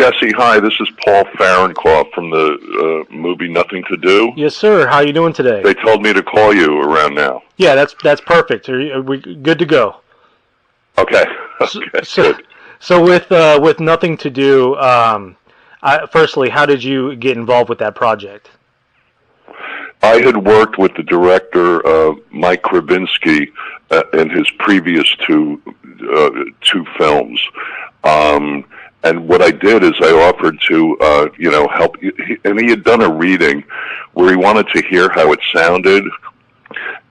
Jesse, hi. This is Paul Fahrenkopf from the movie Nothing to Do. Yes, sir. How are you doing today? They told me to call you around now. Yeah, that's perfect. Are we good to go? Okay. Good. So with Nothing to Do, firstly, how did you get involved with that project? I had worked with the director, Mike Kravinsky, in his previous two films. And what I did is I offered to, help. And he had done a reading where he wanted to hear how it sounded.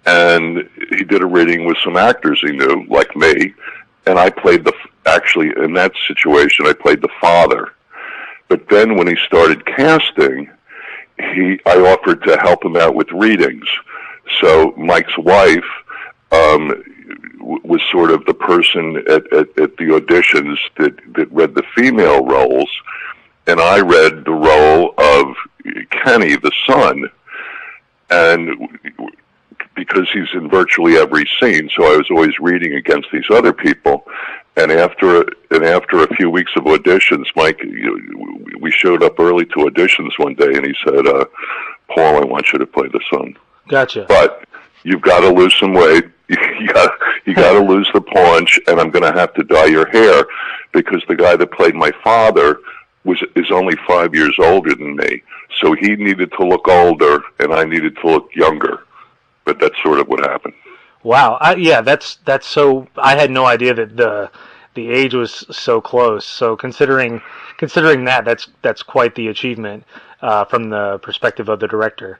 And he did a reading with some actors he knew, like me. And I played actually, in that situation, I played the father. But then when he started casting, I offered to help him out with readings. So Mike's wife was sort of the person at the auditions that read the female roles, and I read the role of Kenny, the son, and because he's in virtually every scene, so I was always reading against these other people. And after a few weeks of auditions, Mike, we showed up early to auditions one day, and he said, "Paul, I want you to play the son. Gotcha. But you've got to lose some weight. You got to lose the paunch, and I'm going to have to dye your hair because the guy that played my father is only 5 years older than me, so he needed to look older, and I needed to look younger." But that's sort of what happened. Wow. That's so. I had no idea that the age was so close. So considering that's quite the achievement from the perspective of the director.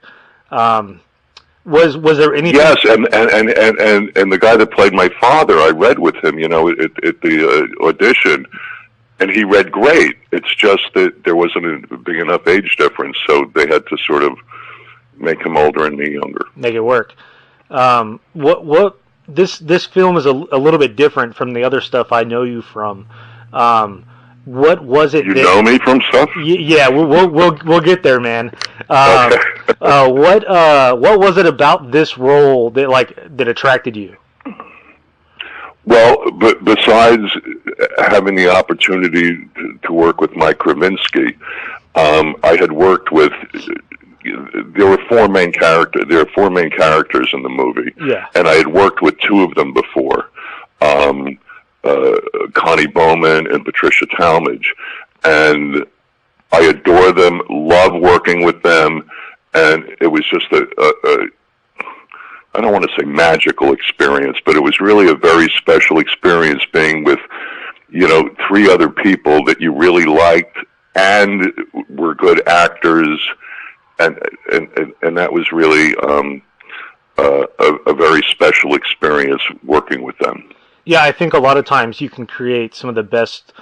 Was there anything? Yes, and the guy that played my father, I read with him, at the audition, and he read great. It's just that there wasn't a big enough age difference, so they had to sort of make him older and me younger. Make it work. This film is a little bit different from the other stuff I know you from. What was it? You know me from stuff? Yeah, we'll get there, man. Okay. What was it about this role that attracted you? Well, but besides having the opportunity to work with Mike Kravinsky, I had worked with. There were four main characters in the movie, yeah. And I had worked with two of them before. Connie Bowman and Patricia Talmadge, and I adore them, love working with them, and it was just I don't want to say magical experience, but it was really a very special experience being with, three other people that you really liked and were good actors, and that was really a very special experience working with them. Yeah, I think a lot of times you can create some of the best,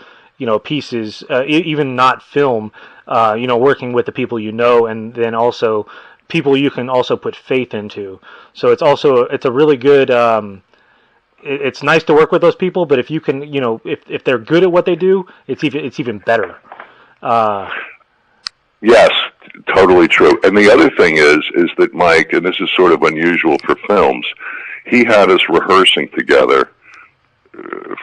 pieces, even not film, working with the people and then also people you can also put faith into. So it's a really good. It's nice to work with those people, but if you can, if they're good at what they do, it's even better. Yes, totally true. And the other thing is that Mike, and this is sort of unusual for films, he had us rehearsing together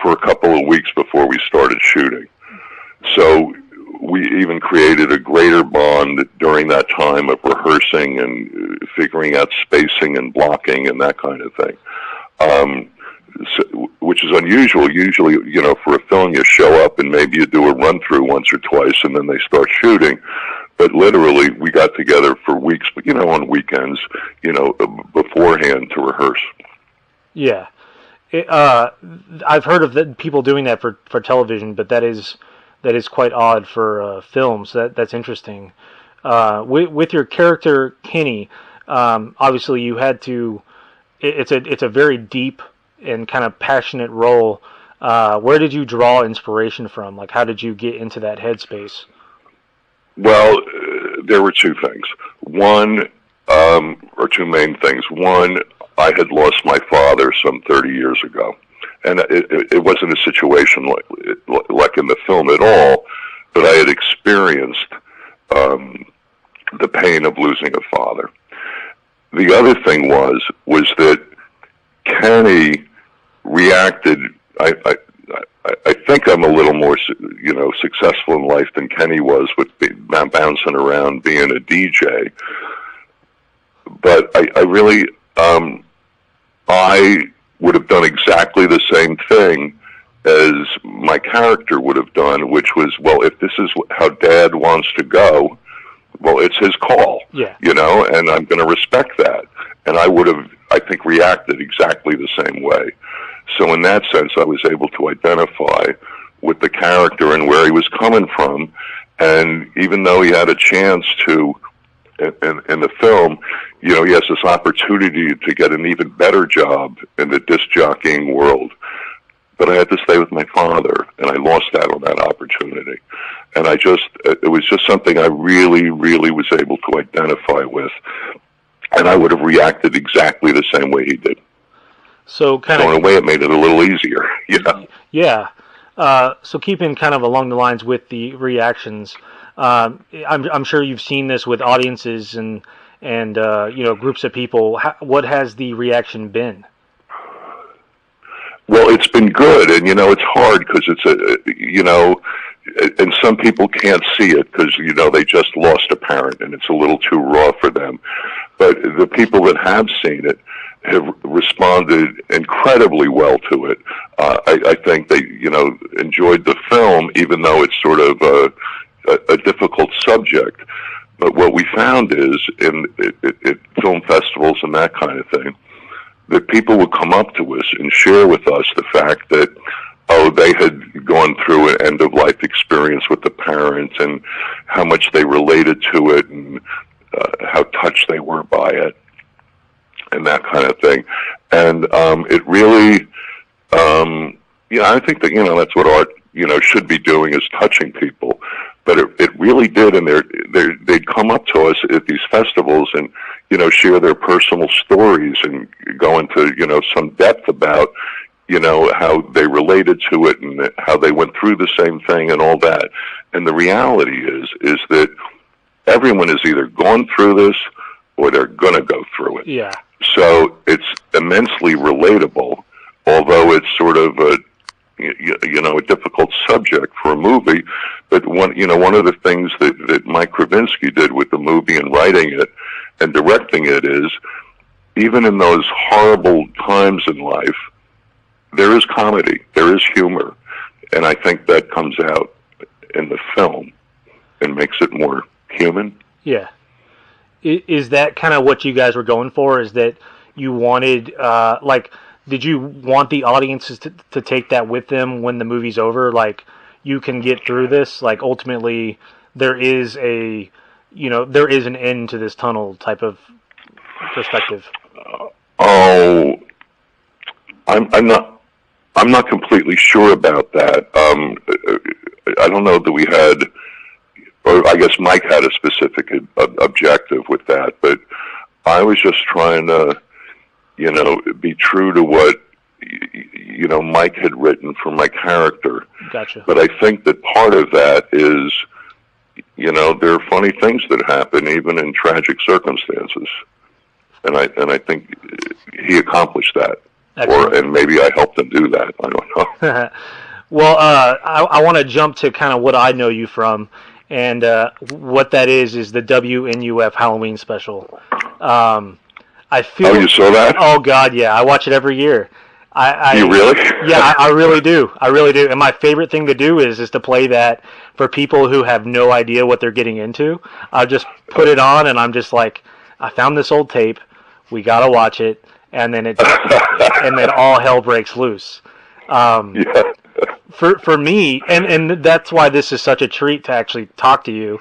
for a couple of weeks before we started shooting. So we even created a greater bond during that time of rehearsing and figuring out spacing and blocking and that kind of thing, which is unusual. Usually, for a film, you show up and maybe you do a run-through once or twice and then they start shooting. But literally, we got together for weeks, on weekends, beforehand to rehearse. Yeah. I've heard of people doing that for television, but that is quite odd for films. That's interesting. With your character Kenny, obviously you had to. It's a very deep and kind of passionate role. Where did you draw inspiration from? Like, how did you get into that headspace? Well, there were two things. Or two main things. One, I had lost my father some 30 years ago, and it wasn't a situation like in the film at all, but I had experienced the pain of losing a father. The other thing was that Kenny reacted. I think I'm a little more, successful in life than Kenny was with bouncing around being a DJ. But I really, I would have done exactly the same thing as my character would have done, which was, well, if this is how Dad wants to go, well, it's his call, and I'm going to respect that. And I would have, I think, reacted exactly the same way. So in that sense, I was able to identify with the character and where he was coming from. And even though he had a chance to, in the film, he has this opportunity to get an even better job in the disc jockeying world. But I had to stay with my father, and I lost out on that opportunity. And it was just something I really, really was able to identify with. And I would have reacted exactly the same way he did. So in a way, it made it a little easier, Yeah. So keeping kind of along the lines with the reactions, I'm sure you've seen this with audiences and groups of people. What has the reaction been? Well, it's been good, and it's hard because it's and some people can't see it because they just lost a parent and it's a little too raw for them. But the people that have seen it have responded incredibly well to it. I think they enjoyed the film, even though it's sort of a difficult subject. But what we found is in film festivals and that kind of thing, that people would come up to us and share with us the fact that, they had gone through an end-of-life experience with the parents and how much they related to it and how touched they were by it and that kind of thing. And it really, I think that, that's what art, should be doing, is touching people. But it really did, and they'd come up to us at these festivals and, share their personal stories and go into, some depth about, how they related to it and how they went through the same thing and all that. And the reality is that everyone has either gone through this or they're going to go through it. Yeah. So it's immensely relatable, although it's sort of a difficult subject for a movie. But one of the things that Mike Krasinski did with the movie and writing it and directing it is, even in those horrible times in life, there is comedy, there is humor, and I think that comes out in the film and makes it more human. Yeah. Is that kind of what you guys were going for? Is that you wanted, did you want the audiences to take that with them when the movie's over? Like, you can get through this. Like, ultimately, there is an end to this tunnel type of perspective. I'm not completely sure about that. I don't know that we had, or I guess Mike had a specific objective with that, but I was just trying to, be true to what, Mike had written for my character. Gotcha. But I think that part of that is, there are funny things that happen even in tragic circumstances. And I think he accomplished that. And maybe I helped him do that. I don't know. Well, I want to jump to kind of what I know you from. And what that is the WNUF Halloween special. I feel. Oh, you saw that? Oh God, yeah! I watch it every year. You really? Yeah, I really do. I really do. And my favorite thing to do is to play that for people who have no idea what they're getting into. I just put it on, and I'm just like, I found this old tape. We gotta watch it, and then and then all hell breaks loose. Yeah. For me, and that's why this is such a treat to actually talk to you.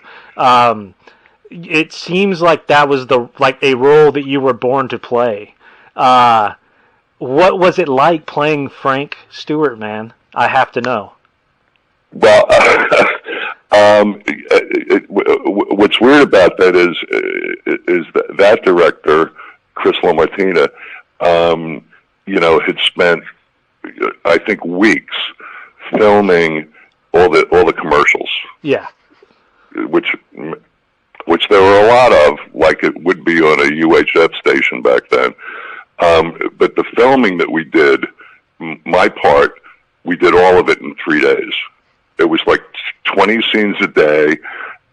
It seems like that was a role that you were born to play. What was it like playing Frank Stewart, man? I have to know. Well, what's weird about that is that director, Chris LaMartina, had spent, I think, weeks filming all the commercials. Yeah. Which there were a lot of, like it would be on a UHF station back then. But the filming that we did, my part we did all of it in 3 days. It was like 20 scenes a day,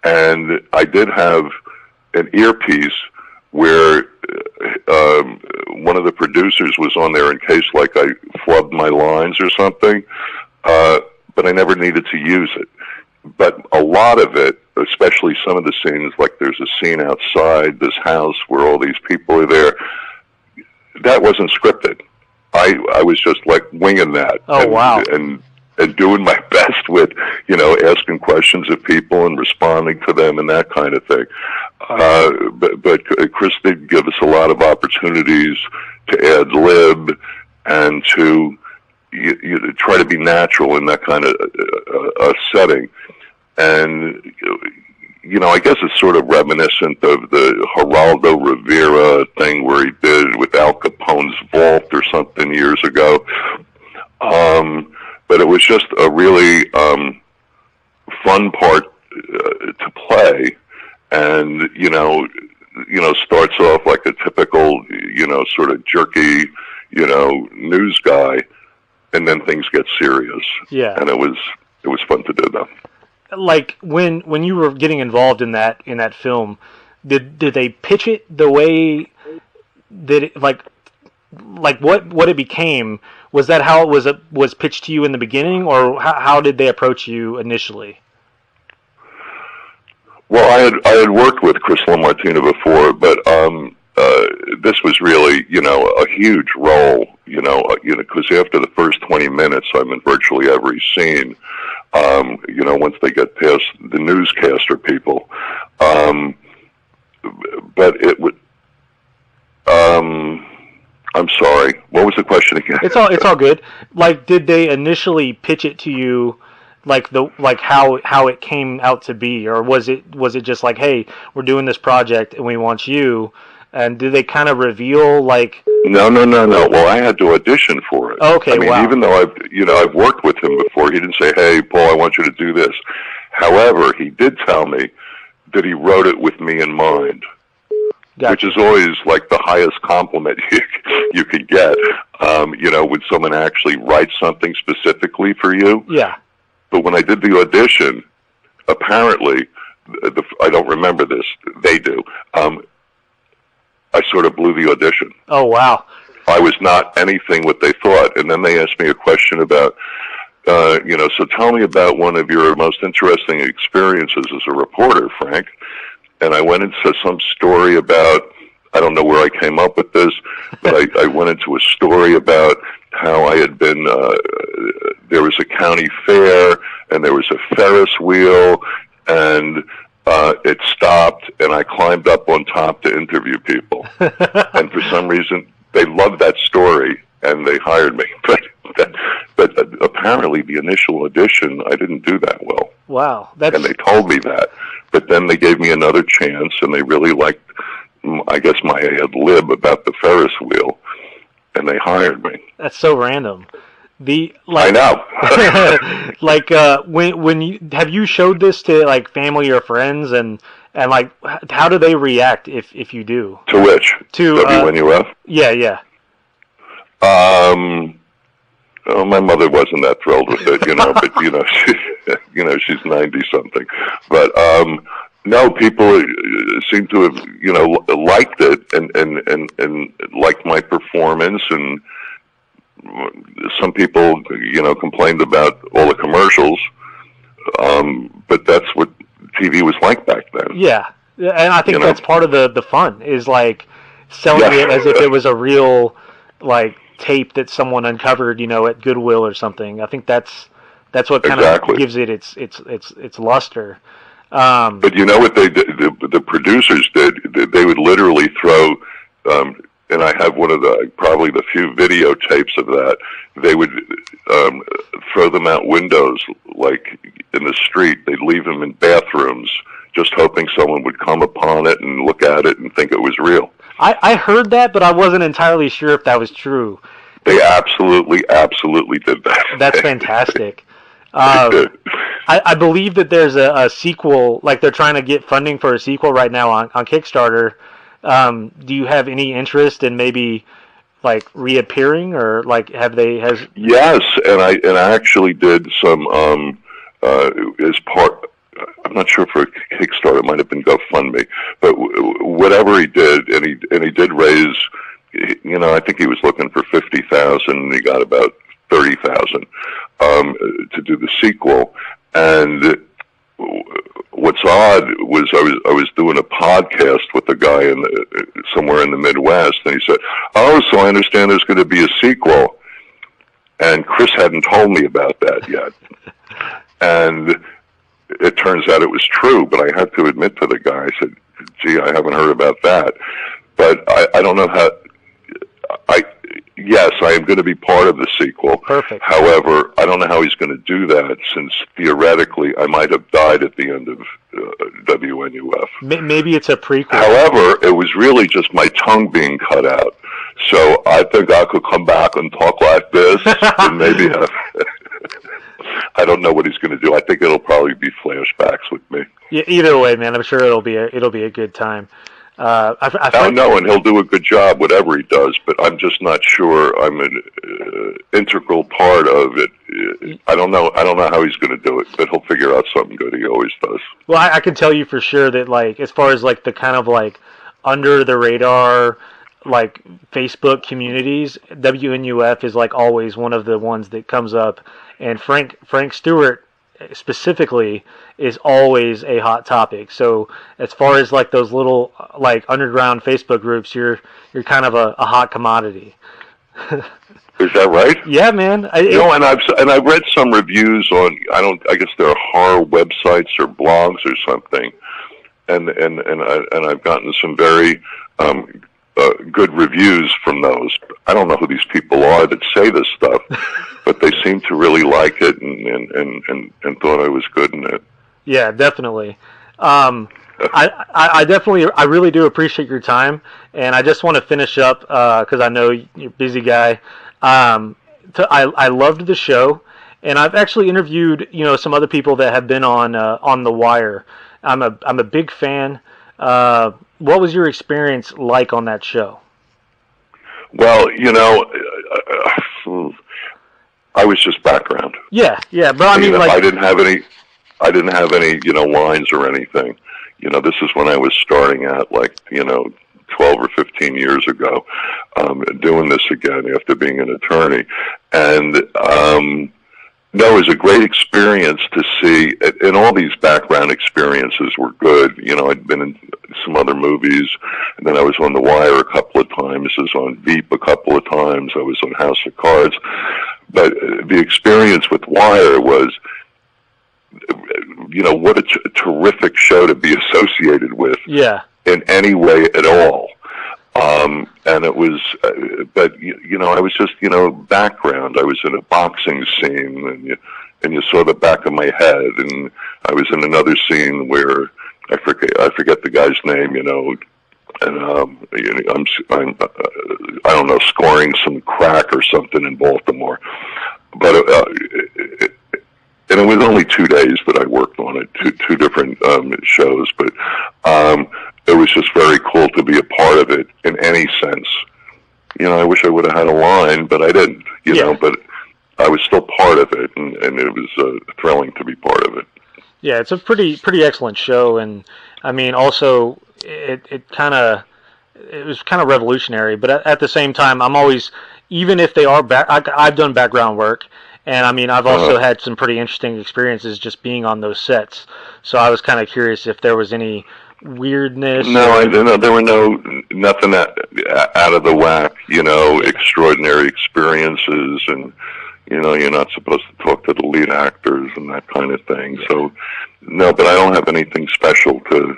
and I did have an earpiece where one of the producers was on there in case like I flubbed my lines or something, but I never needed to use it. But a lot of it, especially some of the scenes, like there's a scene outside this house where all these people are there, that wasn't scripted. I was just like winging that. Oh, wow. And doing my best with, asking questions of people and responding to them and that kind of thing. But Chris did give us a lot of opportunities to ad lib and to try to be natural in that kind of setting. And, I guess it's sort of reminiscent of the Geraldo Rivera thing where he did with Al Capone's Vault or something years ago. But it was just a really fun part to play, and starts off like a typical sort of jerky news guy, and then things get serious. Yeah, and it was fun to do that. Like when you were getting involved in that film, did they pitch it the way that it, like what it became? Was that how it was pitched to you in the beginning, or how did they approach you initially? Well, I had worked with Chris LaMartina before, but this was really a huge role. Because after the first 20 minutes, I'm in virtually every scene. Once they get past the newscaster people, but it would. I'm sorry. What was the question again? It's all good. Like, did they initially pitch it to you, like how it came out to be, or was it just like, hey, we're doing this project and we want you, and did they kind of reveal like? No. Well, I had to audition for it. Okay, I mean, wow. Even though I've worked with him before, he didn't say, hey, Paul, I want you to do this. However, he did tell me that he wrote it with me in mind. Gotcha. Which is always like the highest compliment you could get, when someone actually writes something specifically for you. Yeah. But when I did the audition, apparently, I don't remember this, they do, I sort of blew the audition. Oh, wow. I was not anything what they thought. And then they asked me a question about, so tell me about one of your most interesting experiences as a reporter, Frank. And I went into some story about, I don't know where I came up with this, but I went into a story about how I had been, there was a county fair, and there was a Ferris wheel, and it stopped, and I climbed up on top to interview people. And for some reason, they loved that story, and they hired me. But apparently the initial audition, I didn't do that well. Wow. And they told me that. But then they gave me another chance, and they really liked, I guess, my ad lib about the Ferris wheel, and they hired me. That's so random. I know. Like when you have you showed this to like family or friends, and like how do they react if you do? To which? To WNUF? Yeah. Oh, my mother wasn't that thrilled with it, but she's 90 something. But no, people seem to have liked it and liked my performance, and some people complained about all the commercials. But that's what TV was like back then. Yeah, and I think that's part of the fun is like selling it as if it was a real like tape that someone uncovered, at Goodwill or something. I think that's what kind of gives it its luster. But you know what they did? The producers did? They would literally throw, and I have one of probably the few videotapes of that. They would throw them out windows, like in the street. They'd leave them in bathrooms, just hoping someone would come upon it and look at it and think it was real. I heard that, but I wasn't entirely sure if that was true. They absolutely did that. That's fantastic. I believe that there's a sequel, like they're trying to get funding for a sequel right now on Kickstarter. Do you have any interest in maybe like reappearing, or like has? Yes, and I actually did some as part. I'm not sure for a Kickstarter, it might have been GoFundMe, but whatever he did, and he did raise. I think he was looking for 50,000, and he got about 30,000 to do the sequel. And what's odd was I was doing a podcast with a guy somewhere in the Midwest, and he said, "Oh, so I understand there's going to be a sequel." And Chris hadn't told me about that yet. And it turns out it was true, but I had to admit to the guy, I said, "Gee, I haven't heard about that." But I don't know how. Yes, I am going to be part of the sequel. Perfect. However, I don't know how he's going to do that, since theoretically I might have died at the end of WNUF. Maybe it's a prequel. However, it was really just my tongue being cut out. So I think I could come back and talk like this, and maybe have. I don't know what he's going to do. I think it'll probably be flashbacks with me. Yeah, either way, man, I'm sure it'll be a good time. I know, and he'll do a good job, whatever he does, but I'm just not sure I'm an integral part of it. I don't know how he's going to do it, but he'll figure out something good. He always does. Well, I can tell you for sure that, like, as far as like the kind of like under the radar, like Facebook communities, WNUF is like always one of the ones that comes up, and Frank Stewart specifically is always a hot topic. So as far as like those little like underground Facebook groups, you're kind of a hot commodity. Is that right? Yeah, man. And I've read some reviews on I guess there are horror websites or blogs or something, and I've gotten some very good reviews from those. I don't know who these people are that say this stuff, but they seem to really like it and thought I was good in it. Yeah, definitely. I really do appreciate your time, and I just want to finish up because I know you're a busy guy. I loved the show, and I've actually interviewed some other people that have been on The Wire. I'm a big fan. What was your experience like on that show? Well, I was just background. Yeah, but I mean, like, I didn't have any, lines or anything. This is when I was starting out, like, 12 or 15 years ago, doing this again after being an attorney. And, no, it was a great experience to see, and all these background experiences were good. I'd been in some other movies, and then I was on The Wire a couple of times. I was on Veep a couple of times. I was on House of Cards. But the experience with Wire was, what a terrific show to be associated with. Yeah. In any way at all. And it was, but I was just, background. I was in a boxing scene, and you saw the back of my head, and I was in another scene where I forget the guy's name, and I'm I don't know, scoring some crack or something in Baltimore, but and it was only 2 days that I worked on it, two different shows, but it was just very cool to be a part of it in any sense. I wish I would have had a line, but I didn't, but I was still part of it, and it was thrilling to be part of it. Yeah, it's a pretty excellent show, and I mean, also it was kind of revolutionary, but at the same time, I'm always, even if they are I've done background work, and I mean, I've also had some pretty interesting experiences just being on those sets. So I was kind of curious if there was any weirdness. No, there were nothing out of the whack, extraordinary experiences, and you're not supposed to talk to the lead actors and that kind of thing. So, no, but I don't have anything special to,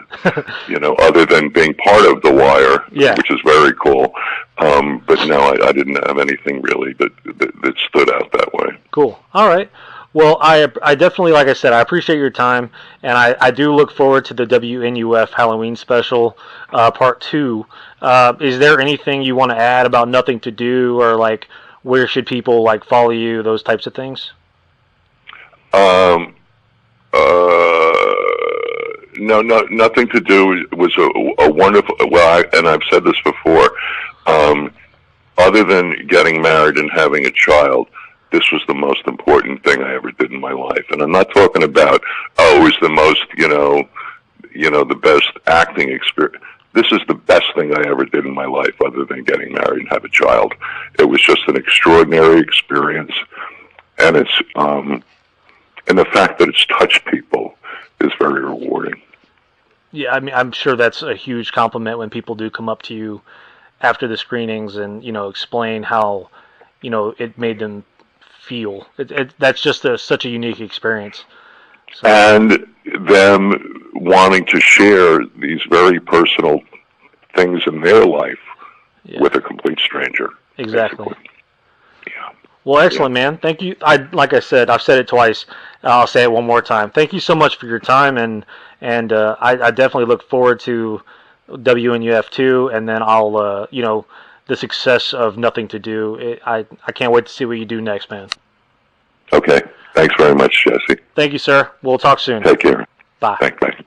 other than being part of The Wire, which is very cool. But no, I didn't have anything really that stood out that way. Cool. All right. Well, I definitely, like I said, I appreciate your time, and I do look forward to the WNUF Halloween special, part 2. Is there anything you want to add about Nothing to Do, or like where should people like follow you, those types of things? No, Nothing to Do was a wonderful. Well, and I've said this before. other than getting married and having a child, this was the most important thing I ever did in my life. And I'm not talking about, oh, it was the most, the best acting experience. This is the best thing I ever did in my life other than getting married and have a child. It was just an extraordinary experience. And it's, and the fact that it's touched people is very rewarding. Yeah, I mean, I'm sure that's a huge compliment when people do come up to you after the screenings and, explain how, it made them feel. That's just such a unique experience. So. And them wanting to share these very personal things in their life with a complete stranger. Exactly. Basically. Yeah. Well, excellent, man. Thank you. Like I said, I've said it twice. I'll say it one more time. Thank you so much for your time, and I definitely look forward to WNUF2, and then I'll the success of Nothing to Do. I can't wait to see what you do next, man. Okay. Thanks very much, Jesse. Thank you, sir. We'll talk soon. Take care. Bye. Bye.